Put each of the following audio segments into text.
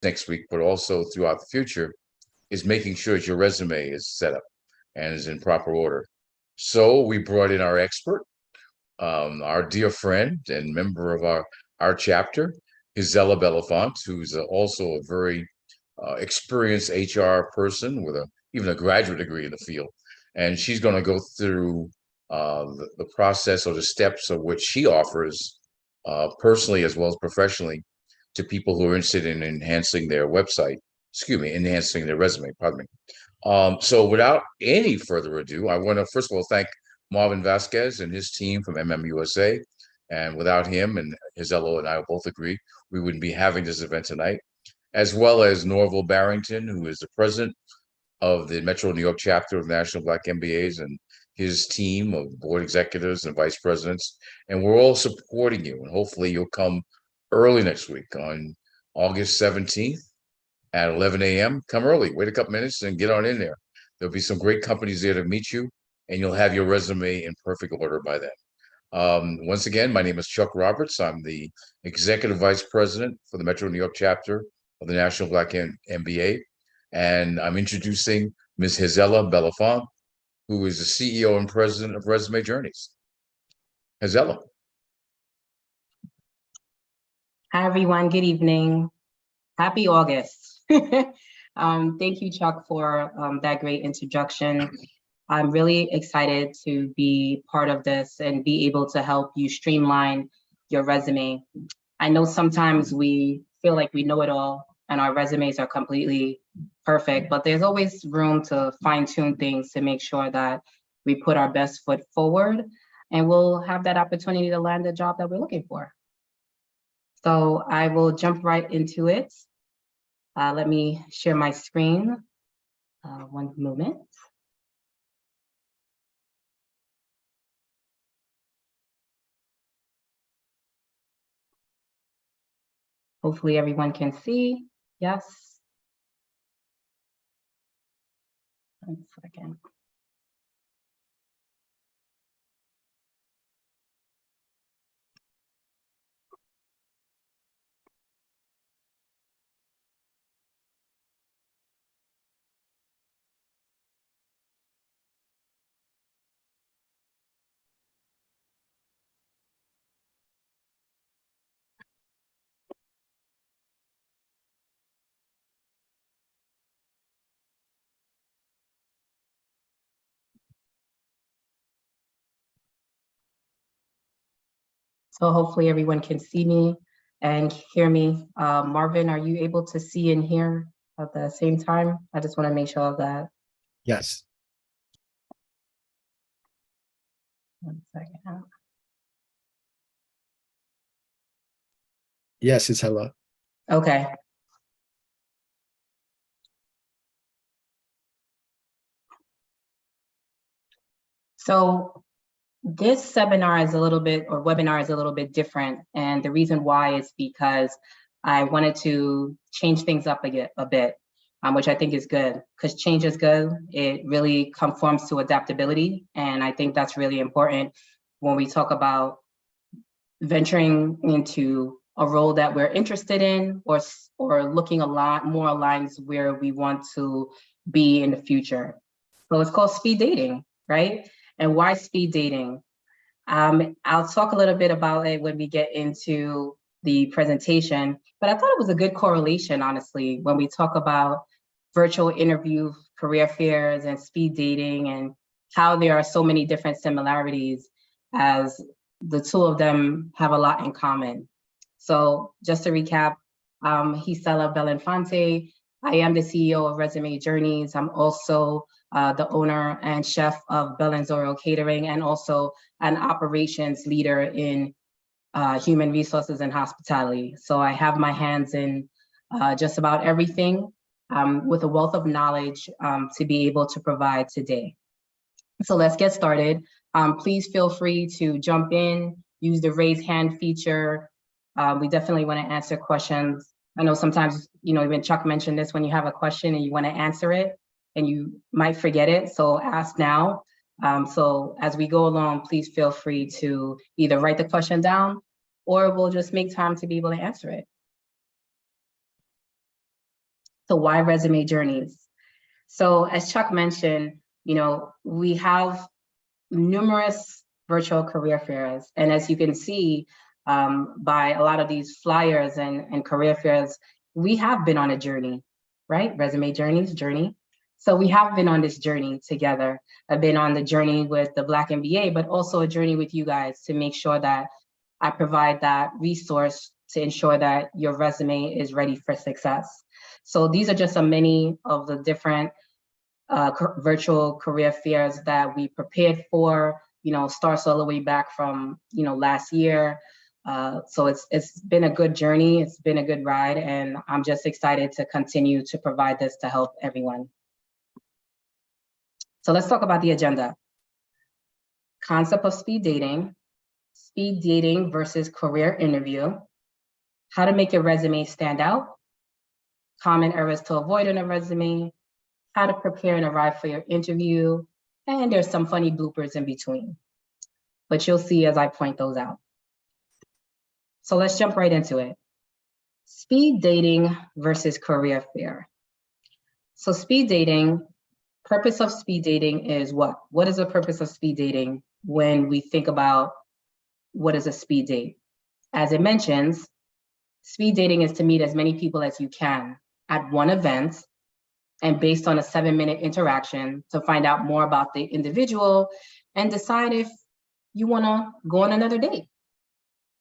next week, but also throughout the future, is making sure that your resume is set up and is in proper order. So we brought in our expert, our dear friend and member of our chapter, Gisela Belafont, who's also a very experienced HR person with even a graduate degree in the field, and she's going to go through the process or the steps of which she offers personally as well as professionally to people who are interested in enhancing their website. Excuse me, enhancing their resume. Pardon me. So without any further ado, I want to first of all thank Marvin Vasquez and his team from MMUSA. And without him, and Gisela and I both agree, we wouldn't be having this event tonight, as well as Norval Barrington, who is the president of the Metro New York chapter of National Black MBAs, and his team of board executives and vice presidents. And we're all supporting you. And hopefully you'll come early next week on August 17th at 11 a.m. Come early, wait a couple minutes and get on in there. There'll be some great companies there to meet you, and you'll have your resume in perfect order by then. Once again, my name is Chuck Roberts. I'm the Executive Vice President for the Metro New York chapter of the National Black MBA. And I'm introducing Ms. Gisela Belafont, who is the CEO and President of Resume Journeys. Gisela. Hi, everyone. Good evening. Happy August. Thank you, Chuck, for that great introduction. I'm really excited to be part of this and be able to help you streamline your resume. I know sometimes we feel like we know it all and our resumes are completely perfect, but there's always room to fine-tune things to make sure that we put our best foot forward and we'll have that opportunity to land the job that we're looking for. So I will jump right into it. Let me share my screen. One moment. Hopefully everyone can see. Yes. 1 second. So hopefully everyone can see me and hear me. Marvin, are you able to see and hear at the same time? I just want to make sure of that. Yes. 1 second. Yes, it's hello. Okay. So this seminar is a little bit, or webinar is a little bit different. And the reason why is because I wanted to change things up a bit, which I think is good, because change is good. It really conforms to adaptability. And I think that's really important when we talk about venturing into a role that we're interested in, or looking a lot more aligns where we want to be in the future. So it's called speed dating, right? And why speed dating? I'll talk a little bit about it when we get into the presentation, but I thought it was a good correlation, honestly, when we talk about virtual interview, career fairs, and speed dating, and how there are so many different similarities as the two of them have a lot in common. So just to recap, Gisela Belafont. I am the CEO of Resume Journeys. I'm also the owner and chef of Bellanzoro Catering, and also an operations leader in human resources and hospitality. So I have my hands in just about everything with a wealth of knowledge to be able to provide today. So let's get started. Please feel free to jump in, use the raise hand feature. We definitely want to answer questions. I know sometimes, even Chuck mentioned this, when you have a question and you want to answer it and you might forget it, so ask now. So as we go along, please feel free to either write the question down or we'll just make time to be able to answer it. So why resume journeys? So as Chuck mentioned, we have numerous virtual career fairs. And as you can see by a lot of these flyers and career fairs, we have been on a journey, right? Resume journeys, journey. So we have been on this journey together. I've been on the journey with the Black MBA, but also a journey with you guys to make sure that I provide that resource to ensure that your resume is ready for success. So these are just many of the different virtual career fairs that we prepared for, starts all the way back from, last year. So it's been a good journey. It's been a good ride. And I'm just excited to continue to provide this to help everyone. So let's talk about the agenda. Concept of speed dating versus career interview, how to make your resume stand out, common errors to avoid in a resume, how to prepare and arrive for your interview, and there's some funny bloopers in between, but you'll see as I point those out. So let's jump right into it. Speed dating versus career fair. So speed dating, purpose of speed dating is what? What is the purpose of speed dating when we think about what is a speed date? As it mentions, speed dating is to meet as many people as you can at one event and based on a 7-minute interaction to find out more about the individual and decide if you wanna go on another date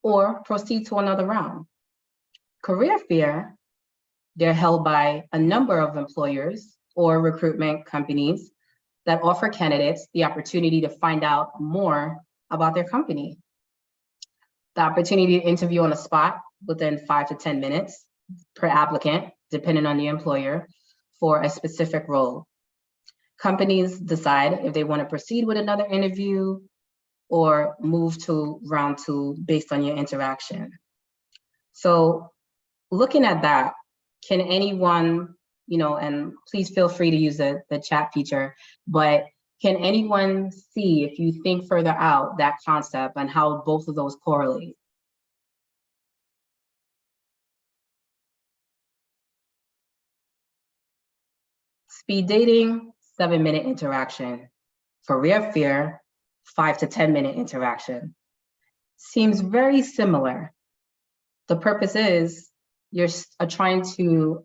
or proceed to another round. Career fair, they're held by a number of employers or recruitment companies that offer candidates the opportunity to find out more about their company. The opportunity to interview on the spot within 5 to 10 minutes per applicant, depending on the employer, for a specific role. Companies decide if they want to proceed with another interview or move to round 2 based on your interaction. So looking at that, can anyone, and please feel free to use the chat feature, but can anyone see, if you think further out, that concept and how both of those correlate? Speed dating, 7-minute interaction. Career fair, 5 to 10-minute interaction. Seems very similar. The purpose is you're trying to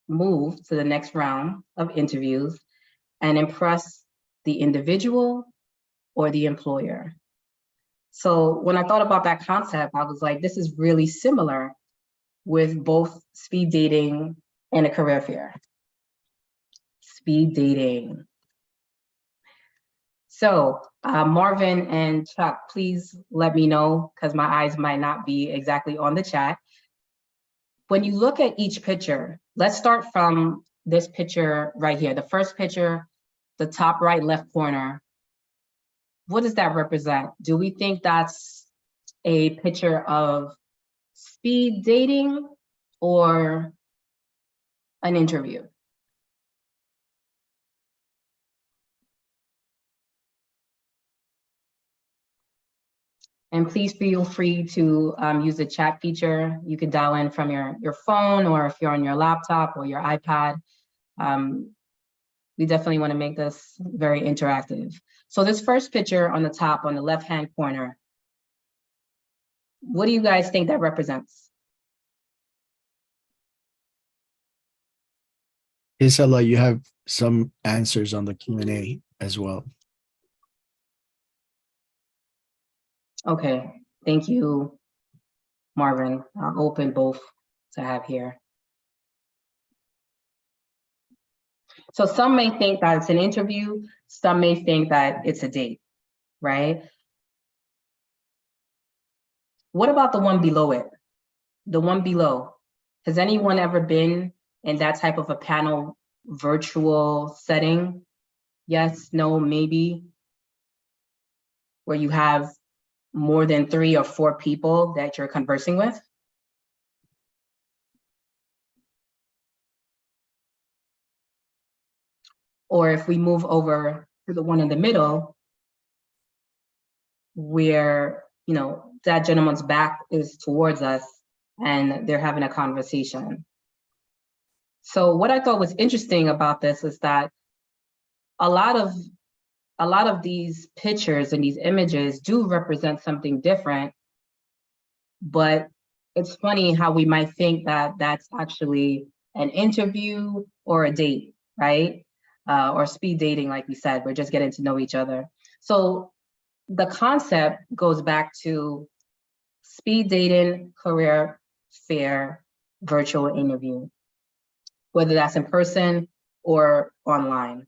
move to the next round of interviews and impress the individual or the employer. So when I thought about that concept, I was like, this is really similar with both speed dating and a career fair. Speed dating. So Marvin and Chuck, please let me know, because my eyes might not be exactly on the chat. When you look at each picture, let's start from this picture right here. The first picture, the top right left corner. What does that represent? Do we think that's a picture of speed dating or an interview? And please feel free to use the chat feature. You can dial in from your phone, or if you're on your laptop or your iPad. We definitely want to make this very interactive. So this first picture on the top, on the left-hand corner, what do you guys think that represents? Isela, you have some answers on the Q&A as well. Okay, thank you, Marvin. I'll open both to have here. So some may think that it's an interview, some may think that it's a date, right? What about the one below it? The one below, has anyone ever been in that type of a panel virtual setting? Yes, no, maybe? Where you have more than 3 or 4 people that you're conversing with? Or if we move over to the one in the middle, where, that gentleman's back is towards us and they're having a conversation. So what I thought was interesting about this is that a lot of these pictures and these images do represent something different, but it's funny how we might think that that's actually an interview or a date, right? Or speed dating, like we said, we're just getting to know each other. So the concept goes back to speed dating, career fair, virtual interview, whether that's in person or online.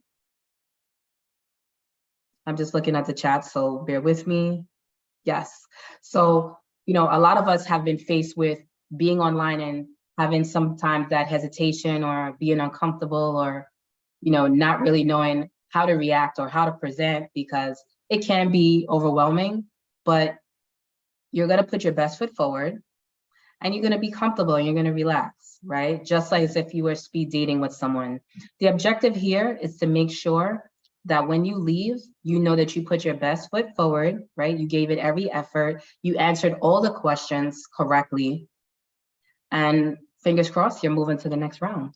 I'm just looking at the chat, so bear with me. Yes. So, a lot of us have been faced with being online and having sometimes that hesitation or being uncomfortable or, not really knowing how to react or how to present, because it can be overwhelming, but you're going to put your best foot forward and you're going to be comfortable and you're going to relax, right? Just like as if you were speed dating with someone. The objective here is to make sure that when you leave, you know that you put your best foot forward, right? You gave it every effort. You answered all the questions correctly. And fingers crossed, you're moving to the next round.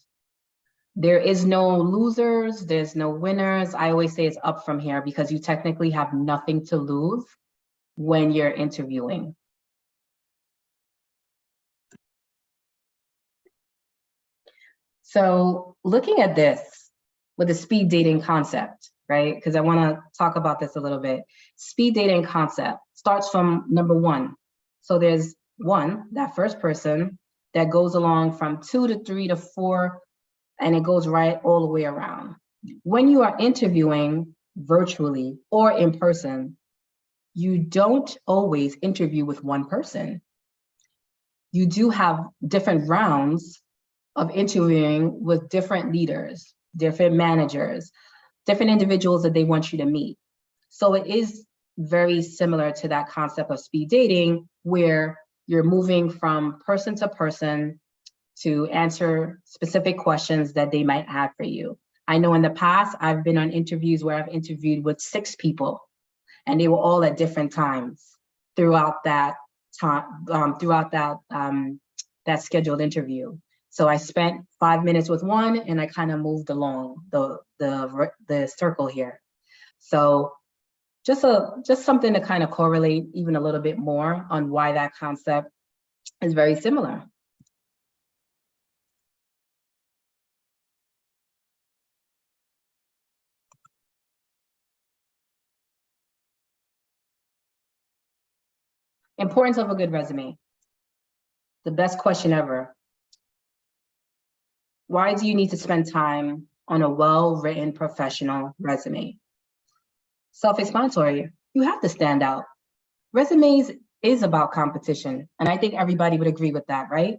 There is no losers, there's no winners. I always say it's up from here because you technically have nothing to lose when you're interviewing. So looking at this with the speed dating concept, right? Because I want to talk about this a little bit. Speed dating concept starts from number one. So there's one, that first person that goes along from 2 to 3 to 4, and it goes right all the way around. When you are interviewing virtually or in person, you don't always interview with one person. You do have different rounds of interviewing with different leaders, different managers, different individuals that they want you to meet. So it is very similar to that concept of speed dating, where you're moving from person to person to answer specific questions that they might have for you. I know in the past, I've been on interviews where I've interviewed with 6 people, and they were all at different times throughout that time, that scheduled interview. So I spent 5 minutes with one, and I kind of moved along the circle here. So just something to kind of correlate even a little bit more on why that concept is very similar. Importance of a good resume. The best question ever. Why do you need to spend time on a well-written professional resume? Self-explanatory. You have to stand out. Resumes is about competition, and I think everybody would agree with that, right?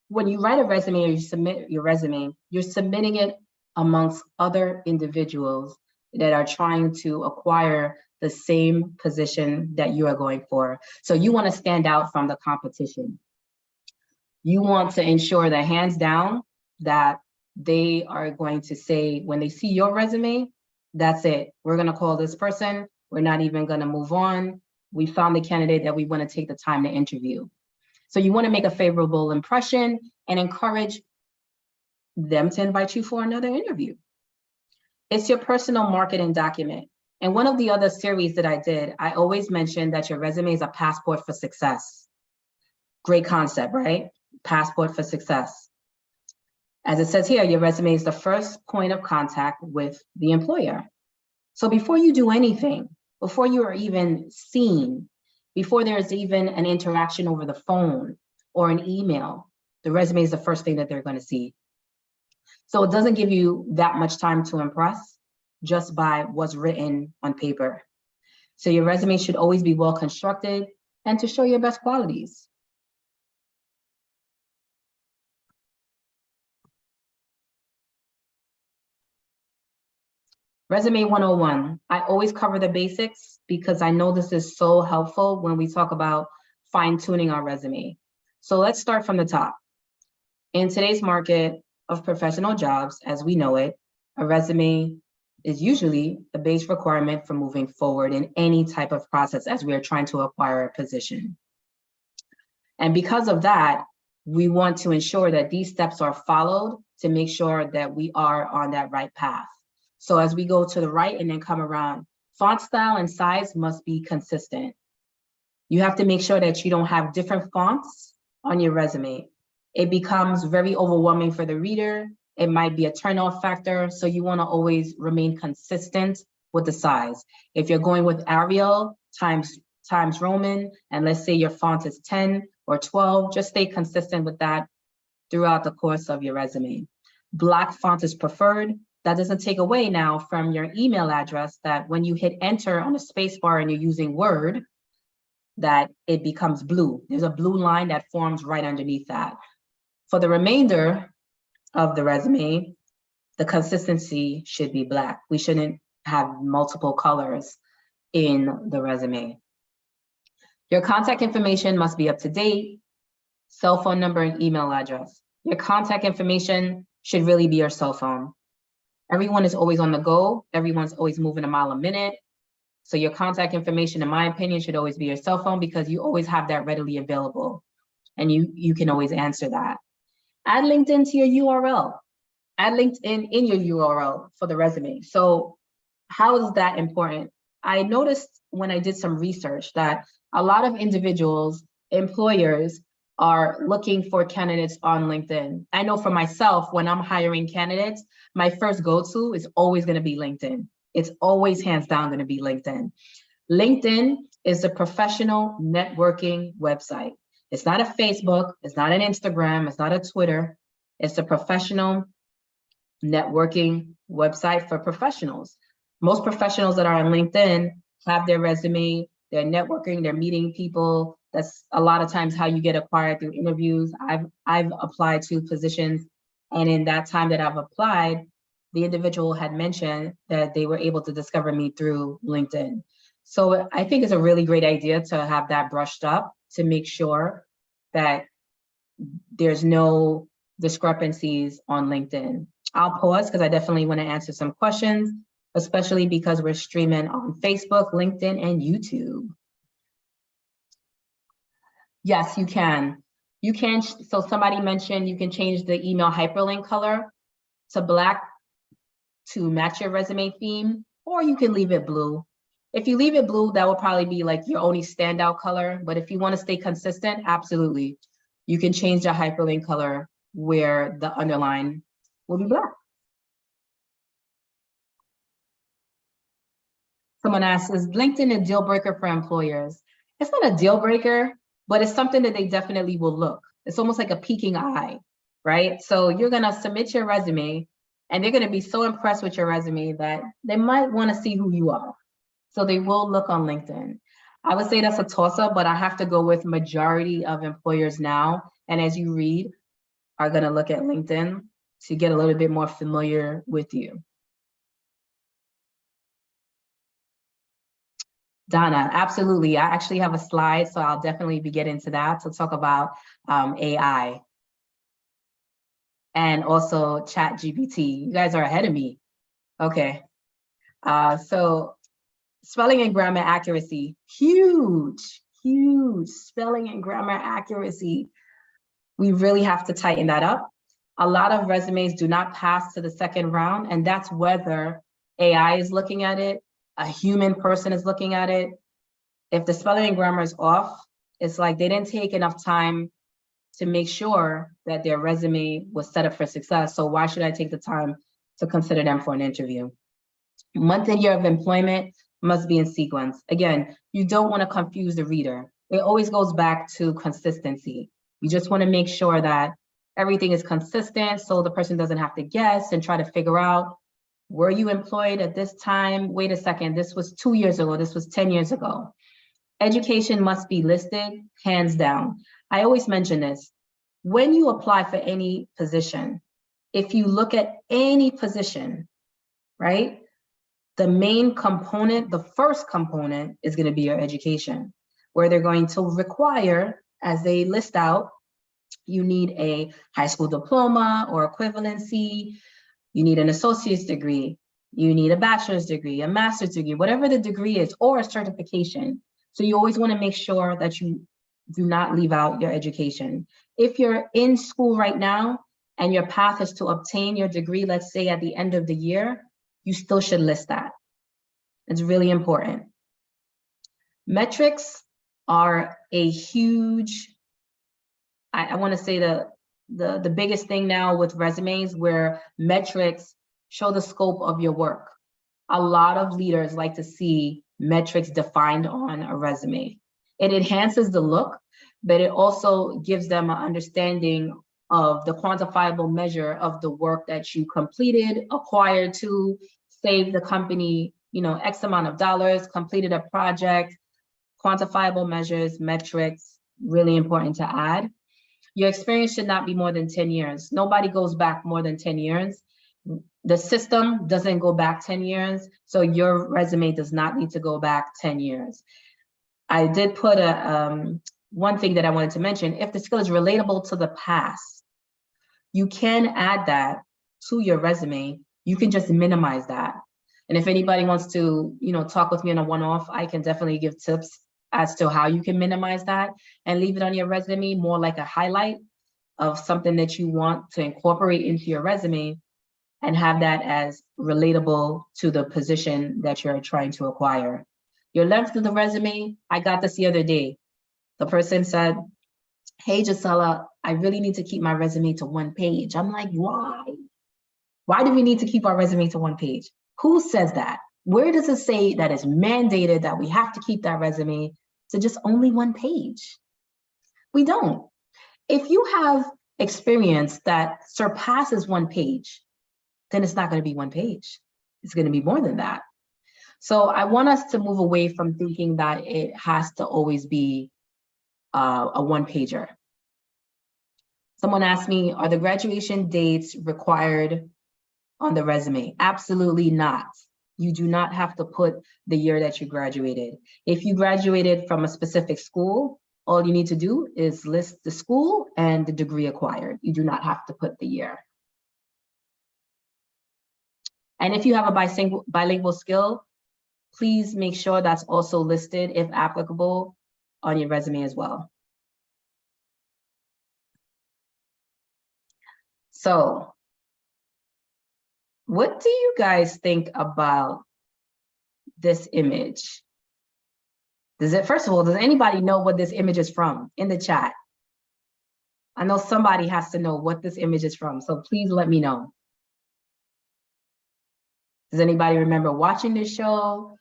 When you write a resume or you submit your resume, you're submitting it amongst other individuals that are trying to acquire the same position that you are going for. So you want to stand out from the competition. You want to ensure that hands down that they are going to say, when they see your resume, that's it. We're going to call this person. We're not even going to move on. We found the candidate that we want to take the time to interview. So you want to make a favorable impression and encourage them to invite you for another interview. It's your personal marketing document. And one of the other series that I did, I always mentioned that your resume is a passport for success. Great concept, right? Passport for success. As it says here, your resume is the first point of contact with the employer. So before you do anything, before you are even seen, before there's even an interaction over the phone or an email, the resume is the first thing that they're going to see. So it doesn't give you that much time to impress just by what's written on paper. So your resume should always be well constructed and to show your best qualities. Resume 101. I always cover the basics because I know this is so helpful when we talk about fine-tuning our resume. So let's start from the top. In today's market of professional jobs, as we know it, a resume is usually the base requirement for moving forward in any type of process as we are trying to acquire a position. And because of that, we want to ensure that these steps are followed to make sure that we are on that right path. So as we go to the right and then come around, font style and size must be consistent. You have to make sure that you don't have different fonts on your resume. It becomes very overwhelming for the reader. It might be a turn-off factor. So you want to always remain consistent with the size. If you're going with Arial times Roman, and let's say your font is 10 or 12, just stay consistent with that throughout the course of your resume. Black font is preferred. That doesn't take away now from your email address that when you hit enter on a space bar and you're using Word, that it becomes blue. There's a blue line that forms right underneath that. For the remainder of the resume, the consistency should be black. We shouldn't have multiple colors in the resume. Your contact information must be up to date, cell phone number and email address. Your contact information should really be your cell phone. Everyone is always on the go. Everyone's always moving a mile a minute. So your contact information, in my opinion, should always be your cell phone because you always have that readily available and you can always answer that. Add LinkedIn to your URL. Add LinkedIn in your URL for the resume. So how is that important? I noticed when I did some research that a lot of individuals, employers, are looking for candidates on LinkedIn. I know for myself, when I'm hiring candidates, my first go-to is always going to be LinkedIn. It's always hands down going to be LinkedIn. LinkedIn is a professional networking website. It's not a Facebook, it's not an Instagram, it's not a Twitter. It's a professional networking website for professionals. Most professionals that are on LinkedIn have their resume, they're networking, they're meeting people. That's a lot of times how you get acquired through interviews. I've applied to positions, and in that time that I've applied, the individual had mentioned that they were able to discover me through LinkedIn. So I think it's a really great idea to have that brushed up to make sure that there's no discrepancies on LinkedIn. I'll pause because I definitely want to answer some questions, especially because we're streaming on Facebook, LinkedIn, and YouTube. Yes, you can. You can, so somebody mentioned you can change the email hyperlink color to black to match your resume theme, or you can leave it blue. If you leave it blue, that will probably be like your only standout color. But if you want to stay consistent, absolutely. You can change the hyperlink color where the underline will be black. Someone asks, is LinkedIn a deal breaker for employers? It's not a deal breaker, but it's something that they definitely will look. It's almost like a peeking eye, right? So you're gonna submit your resume and they're gonna be so impressed with your resume that they might wanna see who you are. So they will look on LinkedIn. I would say that's a toss-up, but I have to go with majority of employers now, and as you read, are gonna look at LinkedIn to get a little bit more familiar with you. Donna, absolutely. I actually have a slide, so I'll definitely be getting to that to talk about AI and also ChatGPT. You guys are ahead of me. Okay. So spelling and grammar accuracy, huge, huge spelling and grammar accuracy. We really have to tighten that up. A lot of resumes do not pass to the second round, and that's whether AI is looking at it, a human person is looking at it. If the spelling and grammar is off, it's like they didn't take enough time to make sure that their resume was set up for success. So why should I take the time to consider them for an interview? Month and year of employment must be in sequence. Again, you don't want to confuse the reader. It always goes back to consistency. You just want to make sure that everything is consistent so the person doesn't have to guess and try to figure out, were you employed at this time? Wait a second, this was 2 years ago, this was 10 years ago. Education must be listed, hands down. I always mention this. When you apply for any position, if you look at any position, right? The main component, the first component is gonna be your education, where they're going to require, as they list out, you need a high school diploma or equivalency, you need an associate's degree, you need a bachelor's degree, a master's degree, whatever the degree is, or a certification. So you always want to make sure that you do not leave out your education. If you're in school right now and your path is to obtain your degree, let's say at the end of the year, you still should list that. It's really important. Metrics are a huge, I want to say the biggest thing now with resumes, where metrics show the scope of your work. A lot of leaders like to see metrics defined on a resume. It enhances the look, but it also gives them an understanding of the quantifiable measure of the work that you completed, acquired to, save the company, X amount of dollars, completed a project, quantifiable measures, metrics, really important to add. Your experience should not be more than 10 years. Nobody goes back more than 10 years. The system doesn't go back 10 years, so your resume does not need to go back 10 years. I did put one thing that I wanted to mention. If the skill is relatable to the past, you can add that to your resume. You can just minimize that. And if anybody wants to, talk with me on a one-off, I can definitely give tips as to how you can minimize that and leave it on your resume more like a highlight of something that you want to incorporate into your resume and have that as relatable to the position that you're trying to acquire. Your length of the resume, I got this the other day. The person said, "Hey, Gisela, I really need to keep my resume to 1 page." I'm like, why? Why do we need to keep our resume to 1 page? Who says that? Where does it say that it's mandated that we have to keep that resume to just only 1 page? We don't. If you have experience that surpasses 1 page, then it's not going to be 1 page. It's going to be more than that. So I want us to move away from thinking that it has to always be a 1-pager. Someone asked me, are the graduation dates required on the resume? Absolutely not. You do not have to put the year that you graduated. If you graduated from a specific school, all you need to do is list the school and the degree acquired. You do not have to put the year. And if you have a bilingual skill, please make sure that's also listed, if applicable, on your resume as well. So, what do you guys think about this image? First of all, does anybody know what this image is from in the chat? I know somebody has to know what this image is from, so please let me know. Does anybody remember watching this show?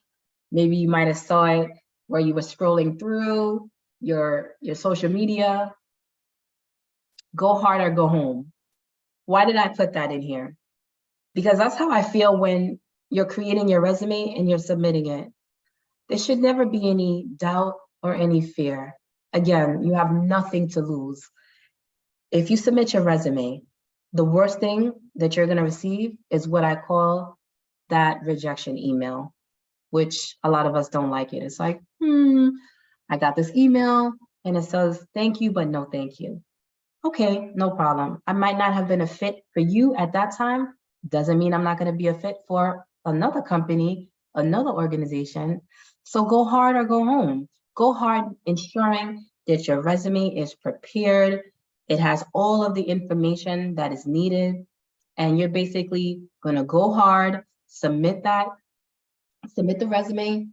Maybe you might have saw it where you were scrolling through your social media. Go hard or go home. Why did I put that in here? Because that's how I feel when you're creating your resume and you're submitting it. There should never be any doubt or any fear. Again, you have nothing to lose. If you submit your resume, the worst thing that you're going to receive is what I call that rejection email, which a lot of us don't like it. It's like, I got this email and it says, thank you, but no thank you. Okay, no problem. I might not have been a fit for you at that time. Doesn't mean I'm not going to be a fit for another company, another organization. So go hard or go home. Go hard ensuring that your resume is prepared. It has all of the information that is needed. And you're basically going to go hard, submit the resume,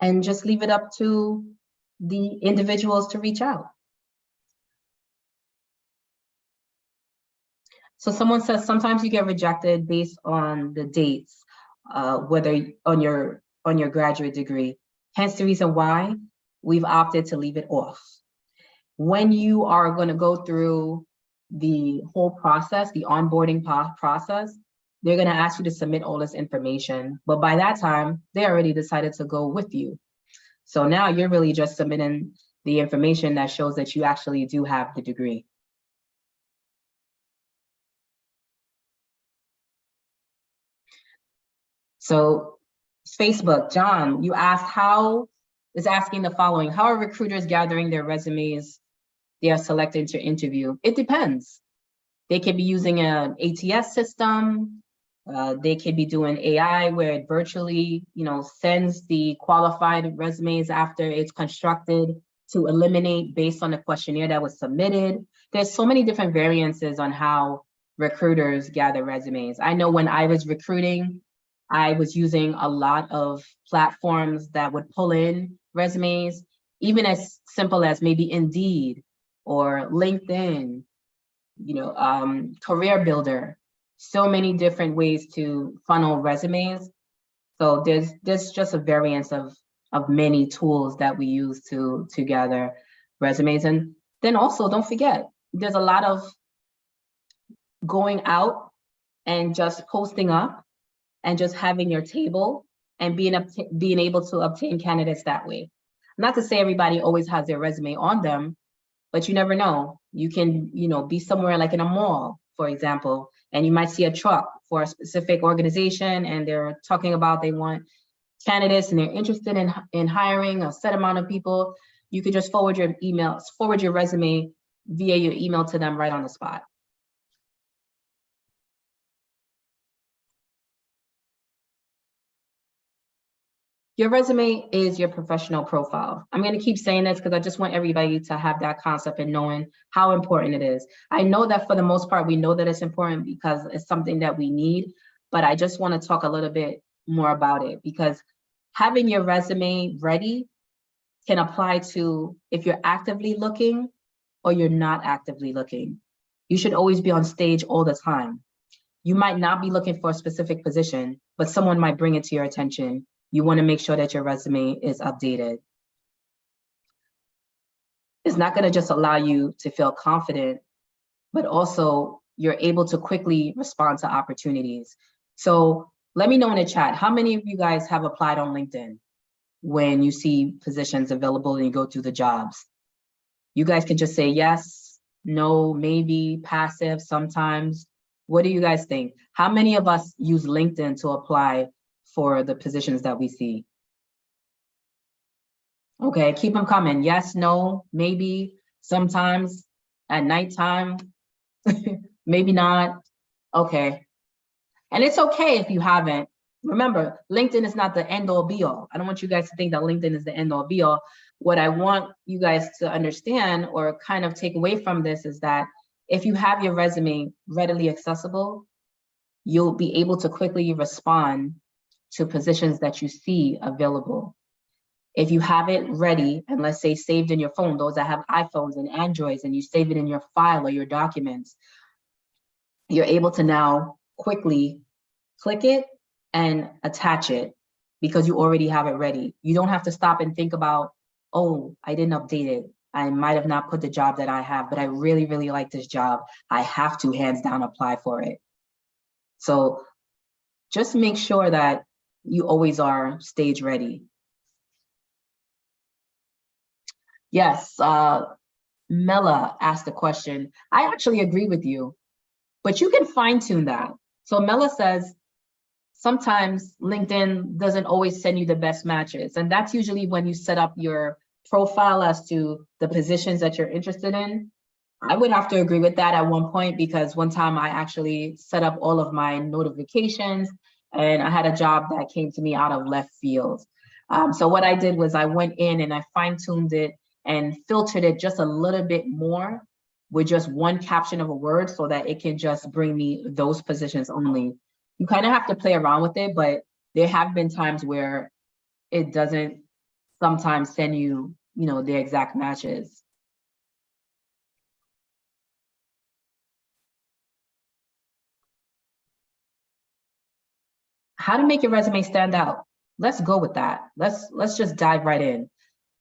and just leave it up to the individuals to reach out. So someone says sometimes you get rejected based on the dates, whether on your graduate degree. Hence the reason why we've opted to leave it off. When you are going to go through the whole process, the onboarding process, they're going to ask you to submit all this information. But by that time, they already decided to go with you. So now you're really just submitting the information that shows that you actually do have the degree. So Facebook, John, you asked is asking the following: how are recruiters gathering their resumes they are selected to interview? It depends. They could be using an ATS system. They could be doing AI where it virtually, sends the qualified resumes after it's constructed to eliminate based on the questionnaire that was submitted. There's so many different variances on how recruiters gather resumes. I know when I was recruiting, I was using a lot of platforms that would pull in resumes, even as simple as maybe Indeed or LinkedIn, Career Builder. So many different ways to funnel resumes. So there's just a variance of many tools that we use to gather resumes. And then also don't forget, there's a lot of going out and just posting up and just having your table and being able to obtain candidates that way. Not to say everybody always has their resume on them, but you never know. You can, be somewhere like in a mall, for example, and you might see a truck for a specific organization and they're talking about they want candidates and they're interested in hiring a set amount of people. You could just forward your resume via your email to them right on the spot. Your resume is your professional profile. I'm going to keep saying this because I just want everybody to have that concept and knowing how important it is. I know that for the most part, we know that it's important because it's something that we need, but I just want to talk a little bit more about it because having your resume ready can apply to if you're actively looking or you're not actively looking. You should always be on stage all the time. You might not be looking for a specific position, but someone might bring it to your attention. You want to make sure that your resume is updated. It's not going to just allow you to feel confident, but also you're able to quickly respond to opportunities. So let me know in the chat, how many of you guys have applied on LinkedIn when you see positions available and you go through the jobs? You guys can just say yes, no, maybe, passive, sometimes. What do you guys think? How many of us use LinkedIn to apply for the positions that we see? Okay, keep them coming. Yes, no, maybe, sometimes, at nighttime, maybe not. Okay. And it's okay if you haven't. Remember, LinkedIn is not the end all be all. I don't want you guys to think that LinkedIn is the end all be all. What I want you guys to understand or kind of take away from this is that if you have your resume readily accessible, you'll be able to quickly respond to positions that you see available. If you have it ready, and let's say saved in your phone, those that have iPhones and Androids, and you save it in your file or your documents, you're able to now quickly click it and attach it because you already have it ready. You don't have to stop and think about, oh, I didn't update it. I might have not put the job that I have, but I really, really like this job. I have to hands down apply for it. So just make sure that you always are stage ready. Yes, Mela asked the question. I actually agree with you, but you can fine tune that. So Mela says, sometimes LinkedIn doesn't always send you the best matches. And that's usually when you set up your profile as to the positions that you're interested in. I would have to agree with that at one point because one time I actually set up all of my notifications and I had a job that came to me out of left field. So what I did was I went in and I fine-tuned it and filtered it just a little bit more with just one caption of a word so that it can just bring me those positions only. You kind of have to play around with it, but there have been times where it doesn't sometimes send you, the exact matches. How to make your resume stand out? Let's go with that. Let's just dive right in.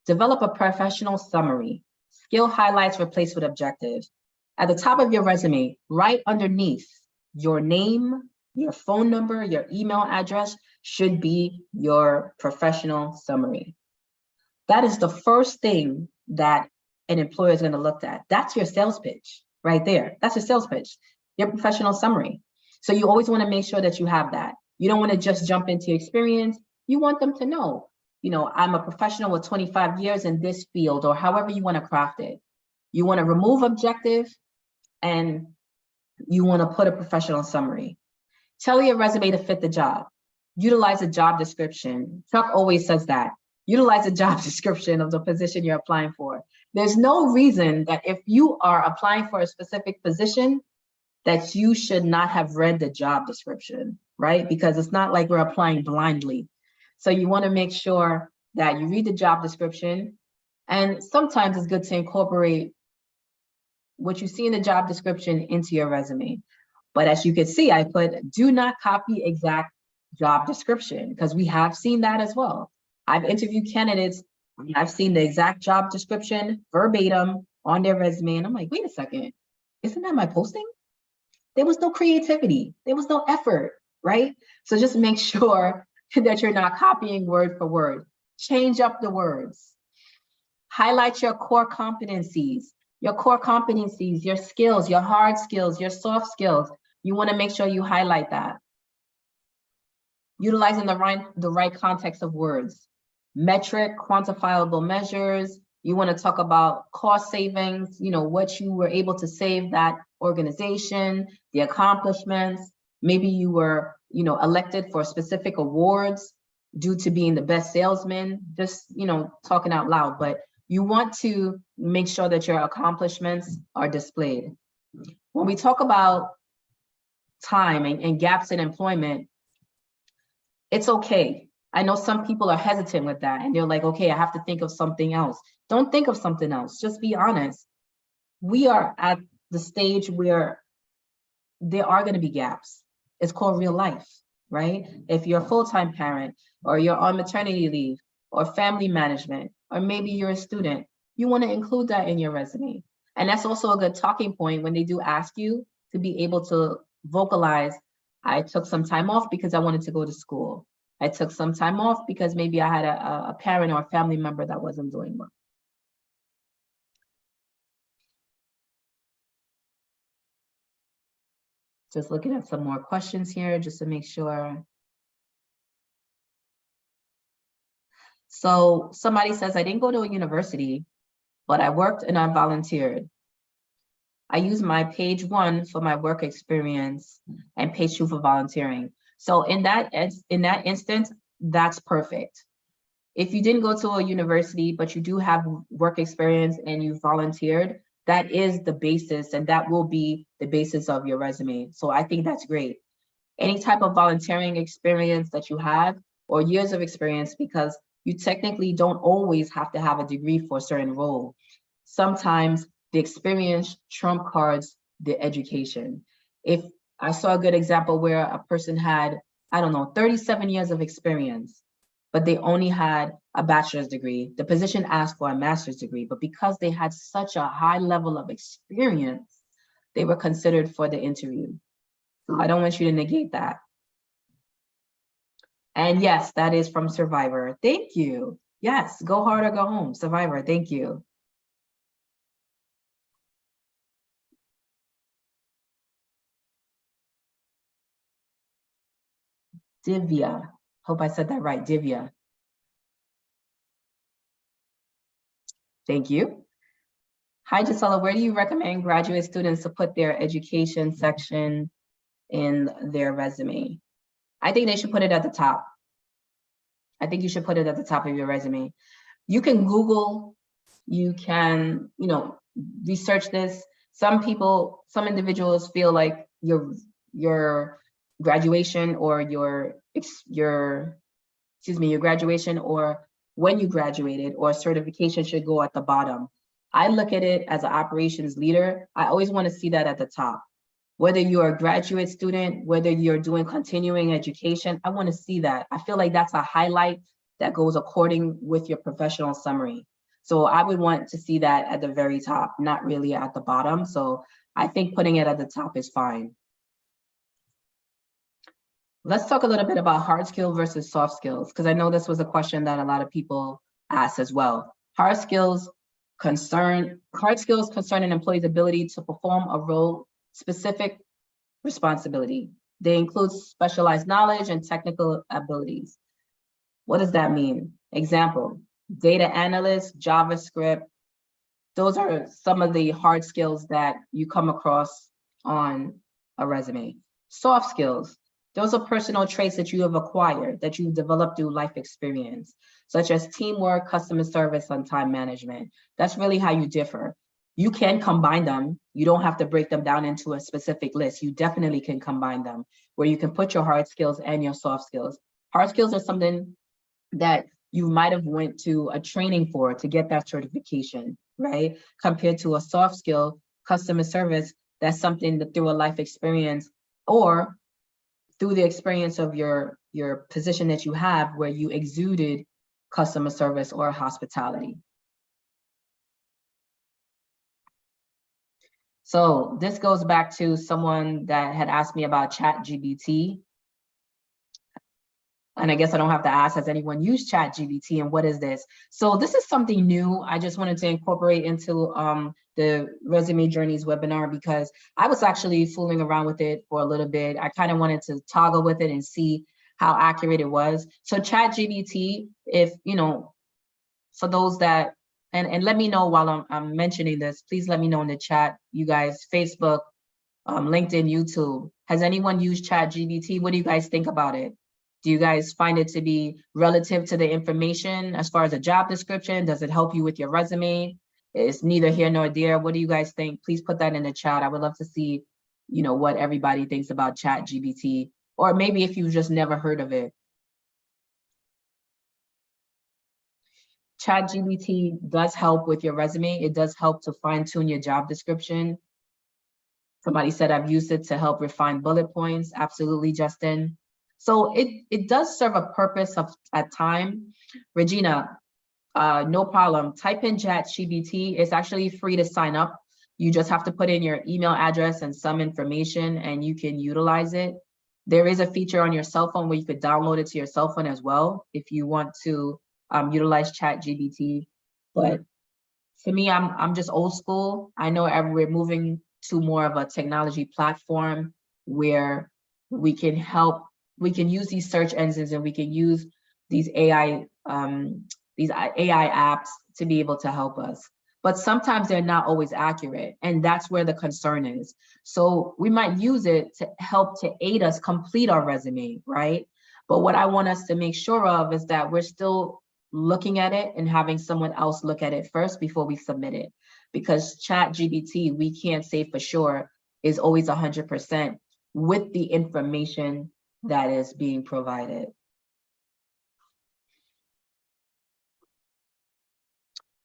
Develop a professional summary. Skill highlights replaced with objectives. At the top of your resume, right underneath your name, your phone number, your email address should be your professional summary. That is the first thing that an employer is going to look at. That's your sales pitch right there. That's your sales pitch, your professional summary. So you always want to make sure that you have that. You don't want to just jump into experience. You want them to know, I'm a professional with 25 years in this field, or however you want to craft it. You want to remove objective and you want to put a professional summary. Tell your resume to fit the job. Utilize a job description. Chuck always says that. Utilize the job description of the position you're applying for. There's no reason that if you are applying for a specific position that you should not have read the job description, right? Because it's not like we're applying blindly. So you want to make sure that you read the job description, and sometimes it's good to incorporate what you see in the job description into your resume. But as you can see, I put do not copy exact job description, because we have seen that as well. I've interviewed candidates, I've seen the exact job description verbatim on their resume, and I'm like, wait a second, isn't that my posting? There was no creativity, there was no effort, right? So just make sure that you're not copying word for word. Change up the words. Highlight your core competencies, your skills, your hard skills, your soft skills. You want to make sure you highlight that. Utilizing the right context of words. Metric, quantifiable measures. You want to talk about cost savings, what you were able to save that organization, the accomplishments. Maybe you were, elected for specific awards due to being the best salesman, just, talking out loud. But you want to make sure that your accomplishments are displayed. When we talk about time and gaps in employment, it's okay. I know some people are hesitant with that and they're like, okay, I have to think of something else. Don't think of something else, just be honest. We are at the stage where there are going to be gaps. It's called real life, right? If you're a full-time parent, or you're on maternity leave, or family management, or maybe you're a student, you want to include that in your resume. And that's also a good talking point when they do ask you to be able to vocalize, I took some time off because I wanted to go to school. I took some time off because maybe I had a parent or a family member that wasn't doing well. Just looking at some more questions here just to make sure. So somebody says, I didn't go to a university, but I worked and I volunteered. I use my page 1 for my work experience and page 2 for volunteering. So in that instance, that's perfect. If you didn't go to a university, but you do have work experience and you volunteered, that is the basis, and that will be the basis of your resume. So I think that's great. Any type of volunteering experience that you have, or years of experience, because you technically don't always have to have a degree for a certain role. Sometimes the experience trump cards the education. If I saw a good example where a person had, 37 years of experience, but they only had a bachelor's degree. The position asked for a master's degree, but because they had such a high level of experience, they were considered for the interview. So I don't want you to negate that. And yes, that is from Survivor. Thank you. Yes, go hard or go home. Survivor, thank you. Divya, hope I said that right, Divya. Thank you. Hi, Gisela, where do you recommend graduate students to put their education section in their resume? I think they should put it at the top. I think you should put it at the top of your resume. You can Google, you can, research this. Some individuals feel like your graduation or your graduation or when you graduated or certification should go at the bottom. I look at it as an operations leader. I always want to see that at the top. Whether you're a graduate student, whether you're doing continuing education, I want to see that. I feel like that's a highlight that goes according with your professional summary. So I would want to see that at the very top, not really at the bottom. So I think putting it at the top is fine. Let's talk a little bit about hard skills versus soft skills, because I know this was a question that a lot of people asked as well. Hard skills concern an employee's ability to perform a role-specific responsibility. They include specialized knowledge and technical abilities. What does that mean? Example, data analyst, JavaScript. Those are some of the hard skills that you come across on a resume. Soft skills, Those are personal traits that you have acquired, that you've developed through life experience, such as teamwork, customer service, and time management. That's really how you differ. You can combine them. You don't have to break them down into a specific list. You definitely can combine them, where you can put your hard skills and your soft skills. Hard skills are something that you might have went to a training for to get that certification, right? Compared to a soft skill, customer service, that's something that through a life experience or through the experience of your position that you have where you exuded customer service or hospitality. So this goes back to someone that had asked me about ChatGPT. And I guess I don't have to ask, has anyone used ChatGPT and what is this? So this is something new. I just wanted to incorporate into the Resume Journeys webinar because I was actually fooling around with it for a little bit. I kind of wanted to toggle with it and see how accurate it was. So ChatGPT, if, you know, for those that, and let me know while I'm mentioning this, please let me know in the chat, you guys, Facebook, LinkedIn, YouTube. Has anyone used ChatGPT? What do you guys think about it? Do you guys find it to be relative to the information as far as a job description? Does it help you with your resume? It's neither here nor there. What do you guys think? Please put that in the chat. I would love to see, you know, what everybody thinks about ChatGPT, or maybe if you've just never heard of it. ChatGPT does help with your resume. It does help to fine tune your job description. Somebody said I've used it to help refine bullet points. Absolutely, Justin. So it does serve a purpose at time. Regina, no problem. Type in ChatGPT. It's actually free to sign up. You just have to put in your email address and some information and you can utilize it. There is a feature on your cell phone where you could download it to your cell phone as well if you want to utilize ChatGPT. But for me, I'm just old school. I know we're moving to more of a technology platform where we can use these search engines and we can use these AI apps to be able to help us. But sometimes they're not always accurate, and that's where the concern is. So we might use it to help to aid us complete our resume, right? But what I want us to make sure of is that we're still looking at it and having someone else look at it first before we submit it. Because ChatGPT, we can't say for sure, is always 100% with the information that is being provided.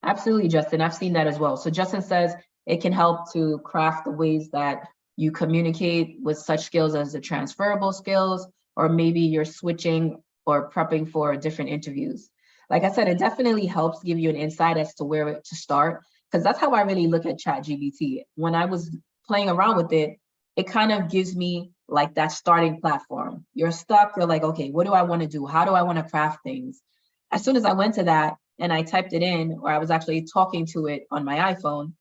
Absolutely, Justin. I've seen that as well. So Justin says it can help to craft the ways that you communicate with such skills as the transferable skills, or maybe you're switching or prepping for different interviews. Like I said, it definitely helps give you an insight as to where to start, because that's how I really look at ChatGPT. When I was playing around with it, it kind of gives me like that starting platform. You're stuck, you're like, okay, what do I want to do? How do I want to craft things? As soon as I went to that and I typed it in, or I was actually talking to it on my iPhone,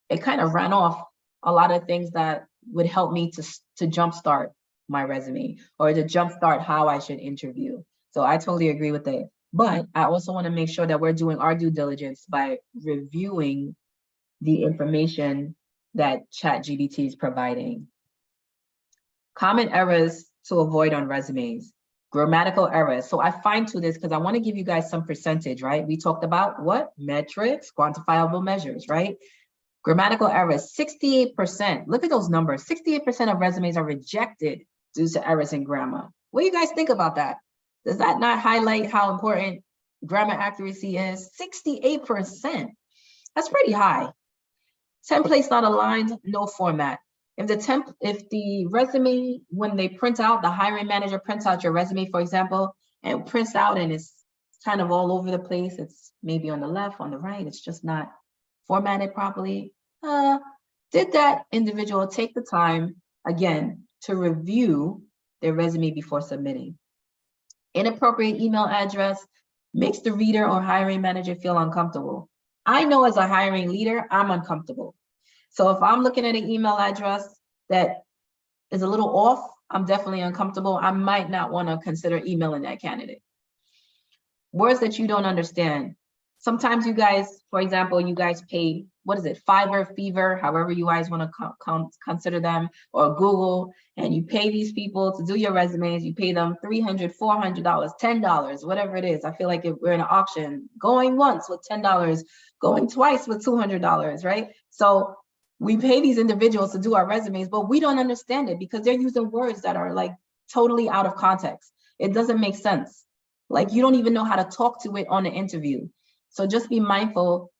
it kind of ran off a lot of things that would help me to jumpstart my resume or to jumpstart how I should interview. So I totally agree with it. But I also want to make sure that we're doing our due diligence by reviewing the information that ChatGPT is providing. Common errors to avoid on resumes. Grammatical errors. So I fine-tuned this because I want to give you guys some percentage, right? We talked about what? Metrics, quantifiable measures, right? Grammatical errors, 68%. Look at those numbers. 68% of resumes are rejected due to errors in grammar. What do you guys think about that? Does that not highlight how important grammar accuracy is? 68%. That's pretty high. Templates not aligned, no format. If the resume, when they print out, the hiring manager prints out your resume, for example, and prints out and it's kind of all over the place, it's maybe on the left, on the right, it's just not formatted properly. Did that individual take the time, again, to review their resume before submitting? Inappropriate email address makes the reader or hiring manager feel uncomfortable. I know as a hiring leader, I'm uncomfortable. So if I'm looking at an email address that is a little off, I'm definitely uncomfortable. I might not want to consider emailing that candidate. Words that you don't understand. Sometimes you guys, for example, you guys pay, what is it, Fiverr, Fever, however you guys want to consider them, or Google, and you pay these people to do your resumes. You pay them $300, $400, $10, whatever it is. I feel like if we're in an auction, going once with $10, going twice with $200, right? So we pay these individuals to do our resumes, but we don't understand it because they're using words that are like totally out of context. It doesn't make sense. Like you don't even know how to talk to it on an interview. So just be mindful,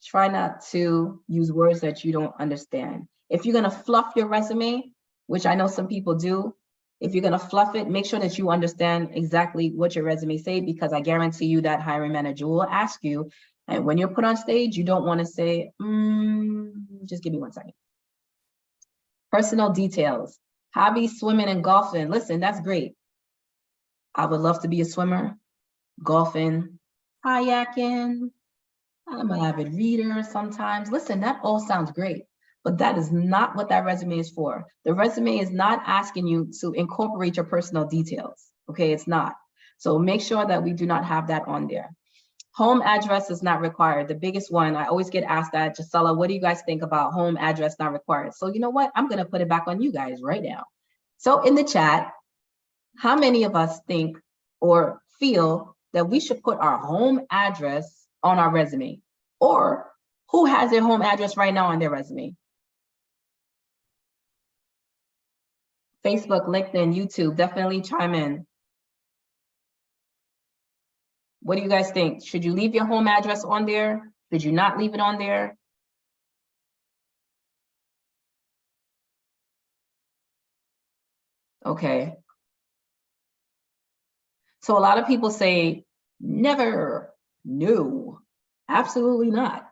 try not to use words that you don't understand. If you're gonna fluff your resume, which I know some people do, if you're gonna fluff it, make sure that you understand exactly what your resume say, because I guarantee you that hiring manager will ask you, and when you're put on stage, you don't wanna say, just give me 1 second. Personal details, hobby, swimming and golfing. Listen, that's great. I would love to be a swimmer, golfing, kayaking. I'm an avid reader sometimes. Listen, that all sounds great, but that is not what that resume is for. The resume is not asking you to incorporate your personal details. Okay, it's not. So make sure that we do not have that on there. Home address is not required. The biggest one, I always get asked that, Gisela, what do you guys think about home address not required? So you know what? I'm gonna put it back on you guys right now. So in the chat, how many of us think or feel that we should put our home address on our resume? Or who has their home address right now on their resume? Facebook, LinkedIn, YouTube, definitely chime in. What do you guys think? Should you leave your home address on there? Should you not leave it on there? Okay. So a lot of people say, never, no, absolutely not.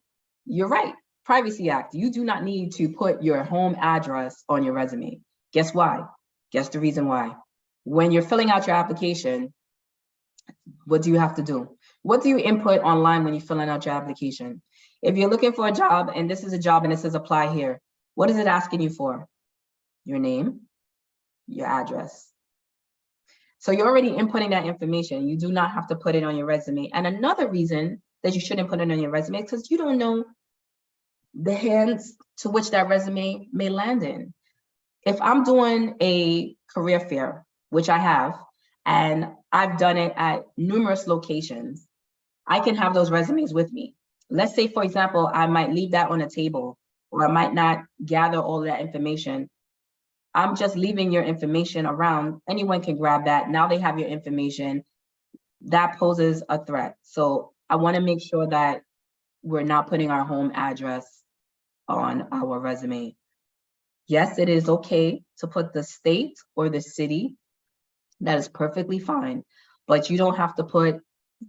You're right, Privacy Act, you do not need to put your home address on your resume. Guess why? Guess the reason why. When you're filling out your application, what do you have to do? What do you input online when you're filling out your application? If you're looking for a job and this is a job and it says apply here, what is it asking you for? Your name, your address. So you're already inputting that information. You do not have to put it on your resume. And another reason that you shouldn't put it on your resume is because you don't know the hands to which that resume may land in. If I'm doing a career fair, which I have, and I've done it at numerous locations, I can have those resumes with me. Let's say, for example, I might leave that on a table, or I might not gather all of that information. I'm just leaving your information around. Anyone can grab that. Now they have your information. That poses a threat. So I want to make sure that we're not putting our home address on our resume. Yes, it is okay to put the state or the city. That is perfectly fine. But you don't have to put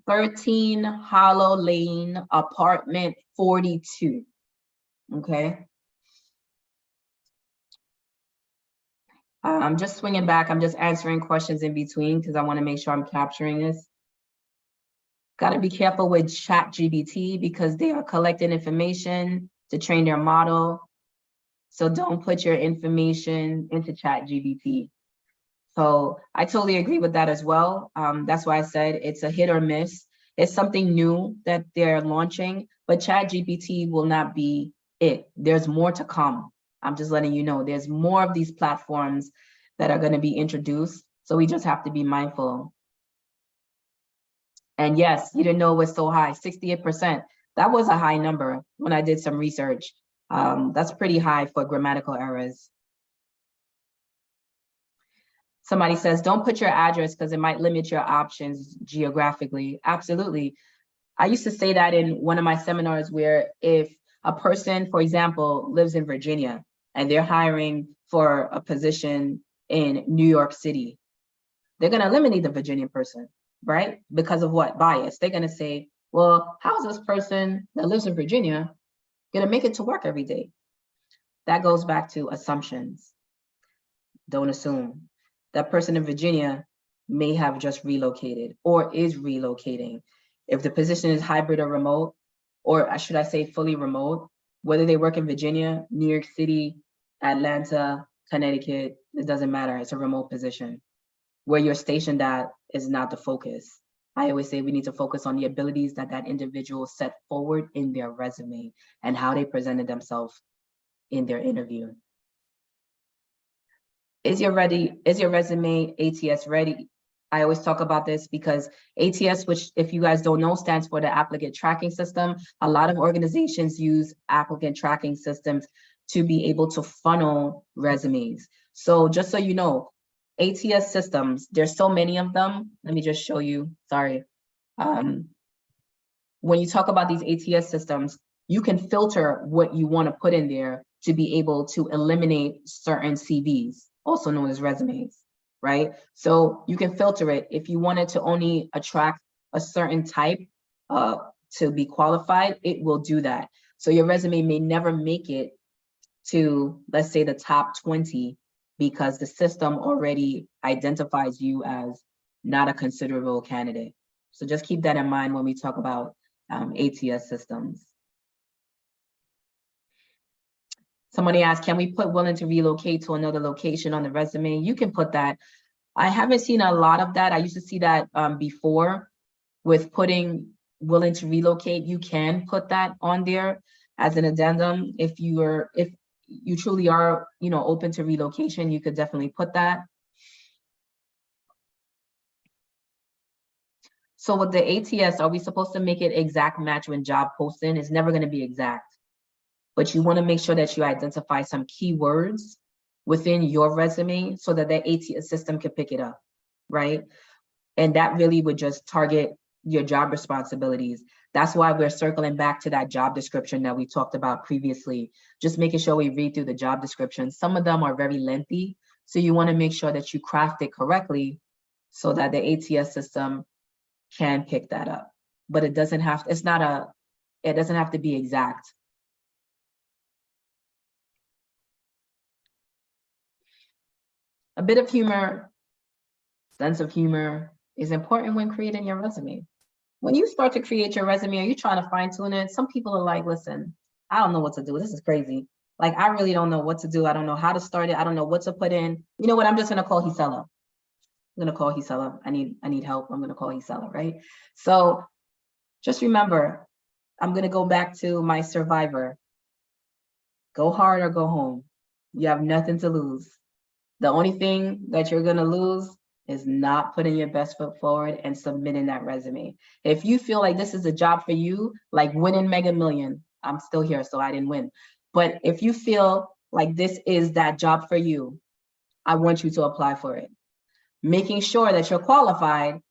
13 Hollow Lane, apartment 42. Okay. I'm just swinging back. I'm just answering questions in between because I want to make sure I'm capturing this. Got to be careful with ChatGPT because they are collecting information to train their model. So don't put your information into ChatGPT. So I totally agree with that as well. That's why I said it's a hit or miss. It's something new that they're launching, but ChatGPT will not be it. There's more to come. I'm just letting you know there's more of these platforms that are going to be introduced. So we just have to be mindful. And yes, you didn't know it was so high, 68%. That was a high number when I did some research. That's pretty high for grammatical errors. Somebody says, don't put your address because it might limit your options geographically. Absolutely. I used to say that in one of my seminars where if a person, for example, lives in Virginia and they're hiring for a position in New York City, they're going to eliminate the Virginia person, right? Because of what? Bias. They're going to say, well, how's this person that lives in Virginia going to make it to work every day? That goes back to assumptions. Don't assume. That person in Virginia may have just relocated or is relocating. If the position is hybrid or remote, or should I say fully remote, whether they work in Virginia, New York City, Atlanta, Connecticut, it doesn't matter. It's a remote position. Where you're stationed at is not the focus. I always say we need to focus on the abilities that that individual set forward in their resume and how they presented themselves in their interview. Is your resume ATS ready? I always talk about this because ATS, which if you guys don't know, stands for the applicant tracking system. A lot of organizations use applicant tracking systems to be able to funnel resumes. So just so you know, ATS systems, there's so many of them. Let me just show you, sorry. When you talk about these ATS systems, you can filter what you want to put in there to be able to eliminate certain CVs, also known as resumes, right? So you can filter it. If you wanted to only attract a certain type to be qualified, it will do that. So your resume may never make it to, let's say, the top 20 because the system already identifies you as not a considerable candidate. So just keep that in mind when we talk about ATS systems. Somebody asked, can we put willing to relocate to another location on the resume? You can put that. I haven't seen a lot of that. I used to see that before with putting willing to relocate. You can put that on there as an addendum. If you truly are, open to relocation, you could definitely put that. So with the ATS, are we supposed to make it exact match when job posting? It's never going to be exact, but you want to make sure that you identify some keywords within your resume so that the ATS system can pick it up, right? And that really would just target your job responsibilities. That's why we're circling back to that job description that we talked about previously, just making sure we read through the job description. Some of them are very lengthy, so you want to make sure that you craft it correctly so that the ATS system can pick that up. But it doesn't have to be exact. A bit of humor, sense of humor is important when creating your resume. When you start to create your resume, are you trying to fine tune it? Some people are like, listen, I don't know what to do. This is crazy. Like, I really don't know what to do. I don't know how to start it. I don't know what to put in. You know what? I'm just going to call Gisela. I'm going to call Gisela. I need help. I'm going to call Gisela, right? So just remember, I'm going to go back to my survivor. Go hard or go home. You have nothing to lose. The only thing that you're going to lose is not putting your best foot forward and submitting that resume. If you feel like this is a job for you, like winning Mega Million, I'm still here, so I didn't win. But if you feel like this is that job for you, I want you to apply for it. Making sure that you're qualified,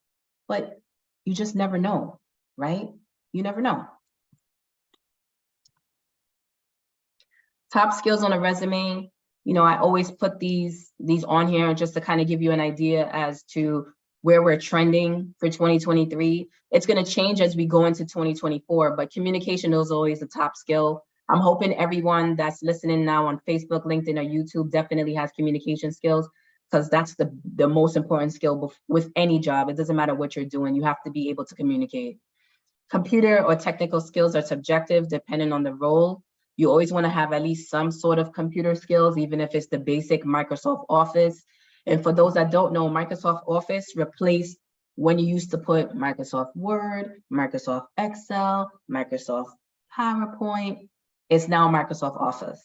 but you just never know, right? You never know. Top skills on a resume. I always put these on here just to kind of give you an idea as to where we're trending for 2023. It's going to change as we go into 2024, but communication is always the top skill. I'm hoping everyone that's listening now on Facebook, LinkedIn, or YouTube definitely has communication skills, because that's the most important skill with any job. It doesn't matter what you're doing. You have to be able to communicate. Computer or technical skills are subjective depending on the role. You always want to have at least some sort of computer skills, even if it's the basic Microsoft Office. And for those that don't know, Microsoft Office replaced when you used to put Microsoft Word, Microsoft Excel, Microsoft PowerPoint. It's now Microsoft Office.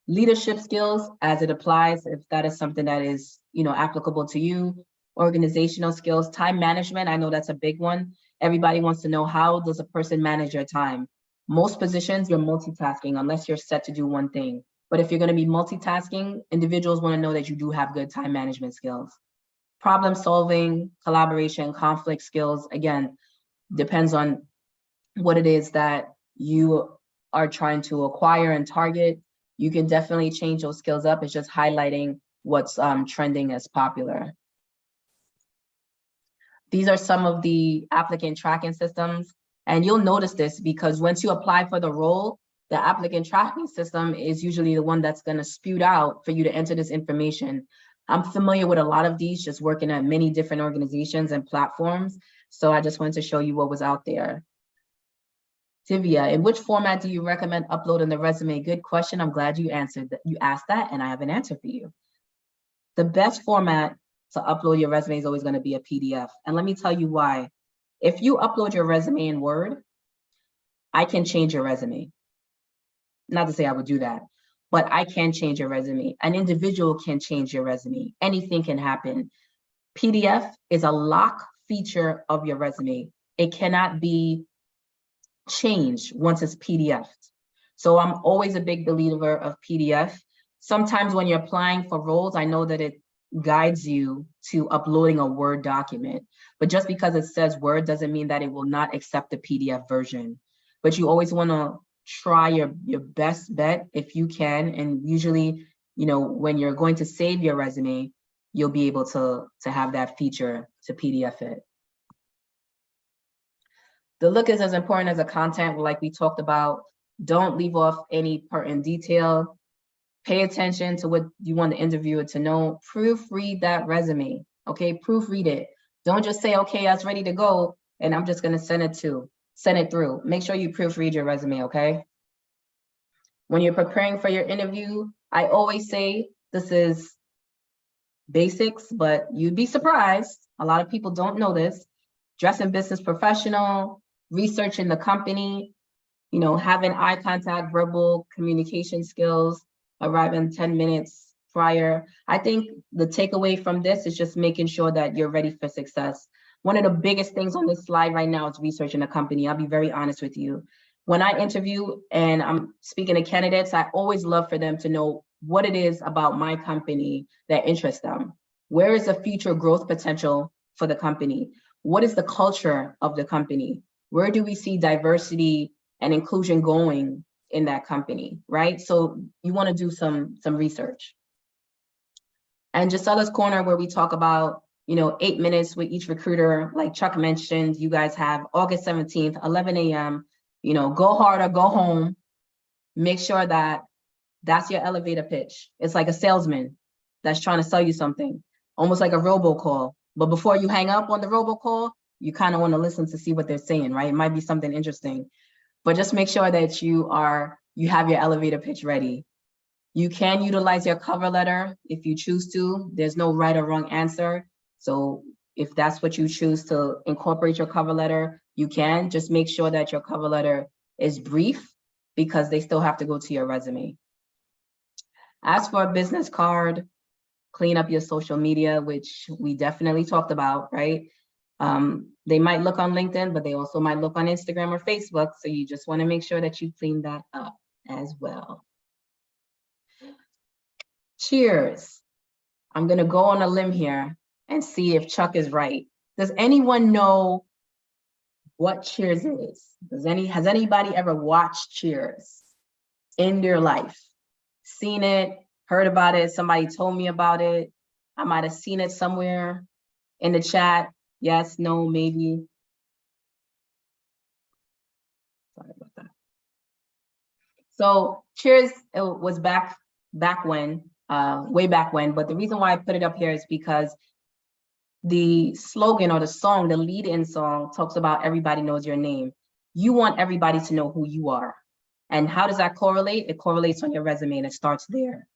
Leadership skills as it applies, if that is something that is, applicable to you. Organizational skills, time management. I know that's a big one. Everybody wants to know, how does a person manage their time? Most positions, you're multitasking unless you're set to do one thing. But if you're going to be multitasking, individuals want to know that you do have good time management skills. Problem solving, collaboration, conflict skills, again, depends on what it is that you are trying to acquire and target. You can definitely change those skills up. It's just highlighting what's trending as popular. These are some of the applicant tracking systems. And you'll notice this because once you apply for the role, the applicant tracking system is usually the one that's going to spew out for you to enter this information. I'm familiar with a lot of these, just working at many different organizations and platforms. So I just wanted to show you what was out there. Tivia, in which format do you recommend uploading the resume? Good question. I'm glad you answered that. You asked that, and I have an answer for you. The best format to upload your resume is always going to be a PDF. And let me tell you why. If you upload your resume in Word, I can change your resume. Not to say I would do that, but I can change your resume. An individual can change your resume. Anything can happen. PDF is a lock feature of your resume. It cannot be changed once it's PDF. So I'm always a big believer of PDF. Sometimes when you're applying for roles, I know that it guides you to uploading a Word document, but just because it says Word doesn't mean that it will not accept the PDF version. But you always want to try your best bet if you can. And usually, you know, when you're going to save your resume, you'll be able to have that feature to PDF it. The look is as important as the content, like we talked about. Don't leave off any pertinent detail. Pay attention to what you want the interviewer to know. Proofread that resume, okay? Proofread it. Don't just say, okay, that's ready to go, and I'm just gonna send it through. Make sure you proofread your resume, okay? When you're preparing for your interview, I always say this is basics, but you'd be surprised. A lot of people don't know this. Dressing business professional, researching the company, you know, having eye contact, verbal communication skills, arriving 10 minutes prior. I think the takeaway from this is just making sure that you're ready for success. One of the biggest things on this slide right now is researching a company. I'll be very honest with you. When I interview and I'm speaking to candidates, I always love for them to know what it is about my company that interests them. Where is the future growth potential for the company? What is the culture of the company? Where do we see diversity and inclusion going in that company, right? So you want to do some research. And Gisella's Corner, where we talk about, you know, 8 minutes with each recruiter, like Chuck mentioned, you guys have August 17th, 11 a.m., you know, go hard or go home. Make sure that that's your elevator pitch. It's like a salesman that's trying to sell you something, almost like a robocall. But before you hang up on the robocall, you kind of want to listen to see what they're saying, right? It might be something interesting, but just make sure that you have your elevator pitch ready. You can utilize your cover letter if you choose to. There's no right or wrong answer. So if that's what you choose to incorporate your cover letter, you can. Just make sure that your cover letter is brief because they still have to go to your resume. As for a business card, clean up your social media, which we definitely talked about, right? They might look on LinkedIn, but they also might look on Instagram or Facebook. So you just want to make sure that you clean that up as well. Cheers. I'm going to go on a limb here and see if Chuck is right. Does anyone know what Cheers is? Has anybody ever watched Cheers in their life? Seen it, heard about it, somebody told me about it. I might have seen it somewhere in the chat. Yes, no, maybe. Sorry about that. So Cheers, it was back when, way back when, but the reason why I put it up here is because the slogan or the song, the lead-in song talks about everybody knows your name. You want everybody to know who you are. And how does that correlate? It correlates on your resume and it starts there.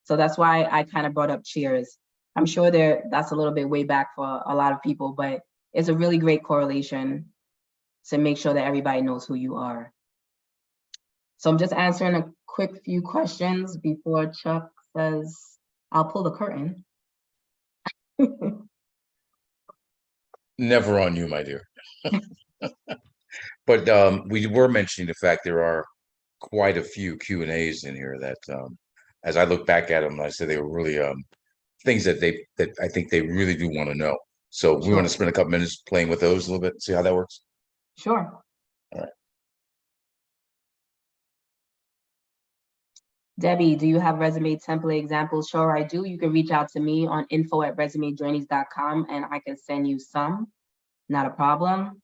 So that's why I kind of brought up Cheers. I'm sure that's a little bit way back for a lot of people, but it's a really great correlation to make sure that everybody knows who you are. So I'm just answering a quick few questions before Chuck says, I'll pull the curtain. Never on you, my dear. But we were mentioning the fact there are quite a few Q&As in here that, as I look back at them, I said they were really things that I think they really do want to know. So we want to spend a couple minutes playing with those a little bit, see how that works. Sure. All right. Debbie, do you have resume template examples? Sure, I do. You can reach out to me on info@resumejourneys.com and I can send you some. Not a problem.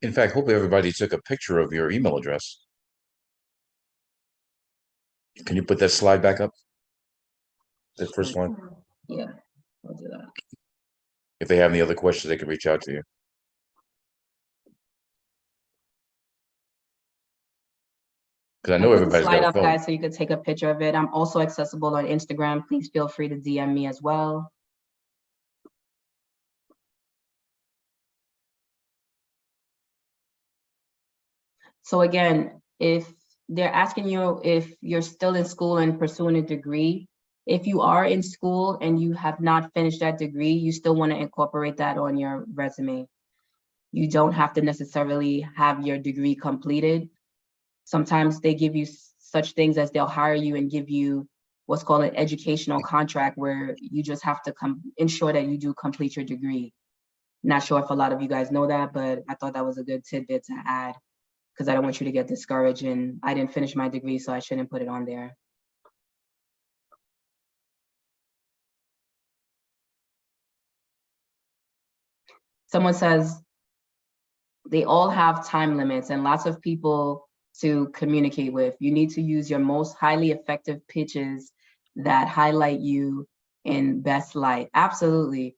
In fact, hopefully everybody took a picture of your email address. Can you put that slide back up? The first one? Yeah, I'll do that. If they have any other questions, they can reach out to you. Because I I know put the everybody's slide got a up, phone. guys, so you could take a picture of it. I'm also accessible on Instagram. Please feel free to DM me as well. So again, if they're asking you if you're still in school and pursuing a degree, if you are in school and you have not finished that degree, you still want to incorporate that on your resume. You don't have to necessarily have your degree completed. Sometimes they give you such things as they'll hire you and give you what's called an educational contract, where you just have to ensure that you do complete your degree. Not sure if a lot of you guys know that, but I thought that was a good tidbit to add, because I don't want you to get discouraged and I didn't finish my degree, so I shouldn't put it on there. Someone says they all have time limits and lots of people to communicate with. You need to use your most highly effective pitches that highlight you in best light. Absolutely.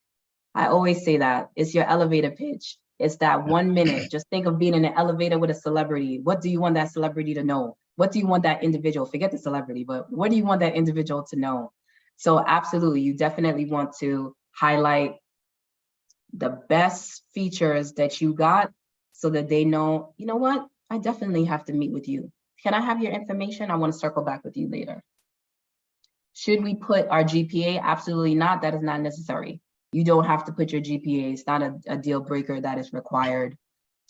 I always say that it's your elevator pitch. It's that 1 minute. Just think of being in an elevator with a celebrity. What do you want that celebrity to know? What do you want that individual, forget the celebrity, but what do you want that individual to know? So absolutely, you definitely want to highlight the best features that you got so that they know, you know what, I definitely have to meet with you. Can I have your information? I want to circle back with you later. Should we put our GPA? Absolutely not. That is not necessary. You don't have to put your GPA. It's not a deal breaker that is required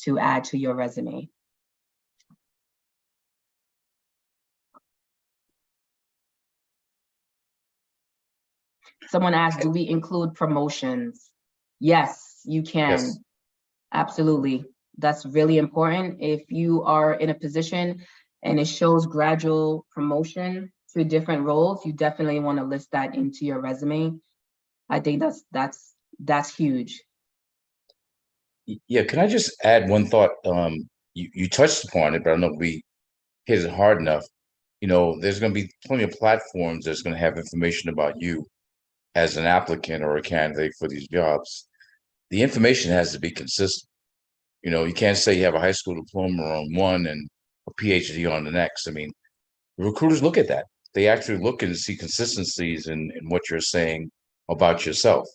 to add to your resume. Someone asked, do we include promotions? Yes, you can. Yes. Absolutely. That's really important. If you are in a position and it shows gradual promotion to different roles, you definitely want to list that into your resume. I think that's huge. Yeah, can I just add one thought? You touched upon it, but I don't know if we hit it hard enough. You know, there's going to be plenty of platforms that's going to have information about you as an applicant or a candidate for these jobs. The information has to be consistent. You know, you can't say you have a high school diploma on one and a PhD on the next. I mean, recruiters look at that. They actually look and see consistencies in what you're saying about yourself.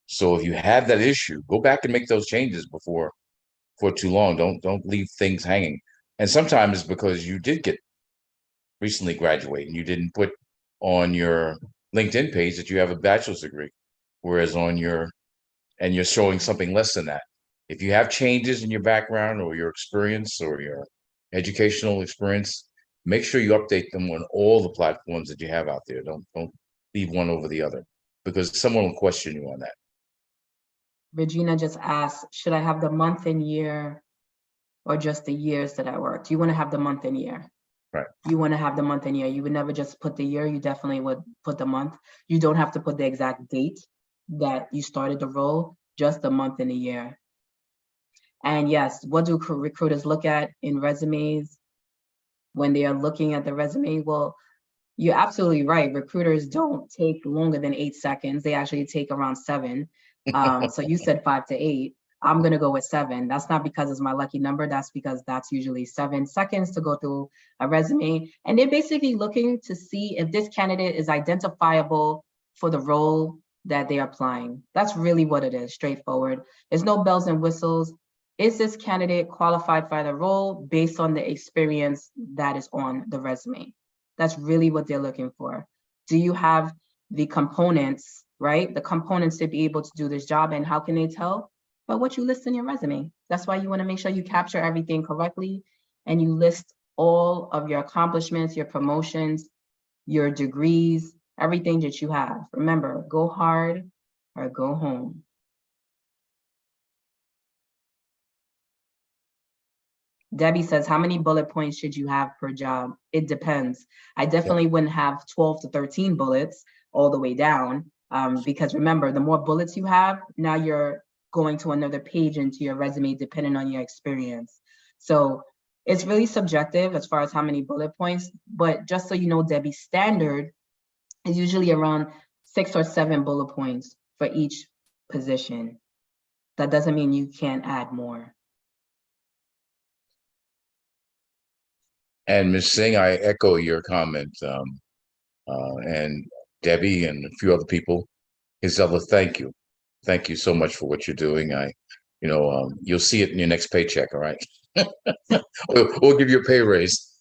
So if you have that issue, go back and make those changes before for too long. Don't leave things hanging. And sometimes it's because you did get recently graduate and you didn't put on your LinkedIn page that you have a bachelor's degree, whereas on your and you're showing something less than that. If you have changes in your background or your experience or your educational experience, make sure you update them on all the platforms that you have out there. Don't leave one over the other, because someone will question you on that. Regina just asked, should I have the month and year or just the years that I worked? You want to have the month and year. Right. You want to have the month and year. You would never just put the year. You definitely would put the month. You don't have to put the exact date that you started the role, just the month and the year. And yes, what do recruiters look at in resumes when they are looking at the resume? Well, you're absolutely right. Recruiters don't take longer than 8 seconds. They actually take around 7. So you said 5 to 8. I'm going to go with 7. That's not because it's my lucky number. That's because that's usually 7 seconds to go through a resume. And they're basically looking to see if this candidate is identifiable for the role that they're applying. That's really what it is, straightforward. There's no bells and whistles. Is this candidate qualified for the role based on the experience that is on the resume? That's really what they're looking for. Do you have the components, right? The components to be able to do this job, and how can they tell? By what you list in your resume. That's why you want to make sure you capture everything correctly and you list all of your accomplishments, your promotions, your degrees, everything that you have. Remember, go hard or go home. Debbie says, how many bullet points should you have per job? It depends. I definitely wouldn't have 12 to 13 bullets all the way down, because remember, the more bullets you have, now you're going to another page into your resume depending on your experience. So it's really subjective as far as how many bullet points, but just so you know, Debbie, standard is usually around 6 or 7 bullet points for each position. That doesn't mean you can't add more. And Ms. Singh, I echo your comment. And Debbie and a few other people. Isella, thank you. Thank you so much for what you're doing. You'll see it in your next paycheck, all right? We'll give you a pay raise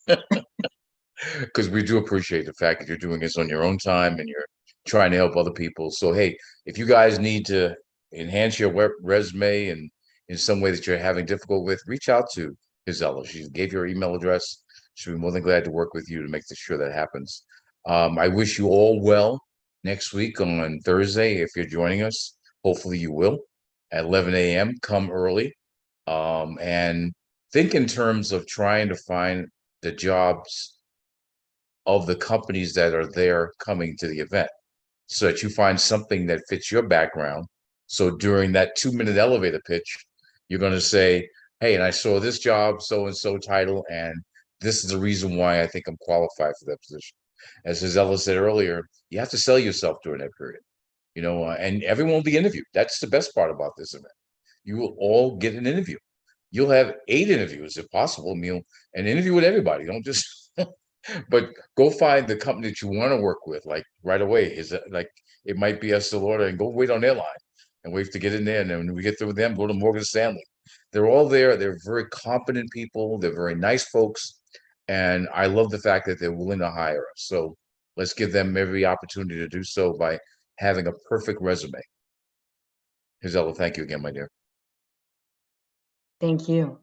because we do appreciate the fact that you're doing this on your own time and you're trying to help other people. So, hey, if you guys need to enhance your resume and in some way that you're having difficult with, reach out to Isella. She gave your email address. She'll be more than glad to work with you to make sure that happens. I wish you all well next week on Thursday. If you're joining us, hopefully you will at 11 a.m. Come early and think in terms of trying to find the jobs of the companies that are there coming to the event so that you find something that fits your background. So during that 2-minute elevator pitch, you're going to say, hey, and I saw this job, so-and-so title, and this is the reason why I think I'm qualified for that position. As Isella said earlier, you have to sell yourself during that period, and everyone will be interviewed. That's the best part about this event. You will all get an interview. You'll have 8 interviews if possible, and interview with everybody. Don't just but go find the company that you want to work with, like right away. Is it like it might be Estee Lauder, and go wait on their line and wait to get in there. And then when we get through with them, go to Morgan Stanley. They're all there. They're very competent people. They're very nice folks. And I love the fact that they're willing to hire us. So let's give them every opportunity to do so by having a perfect resume. Isella, thank you again, my dear. Thank you.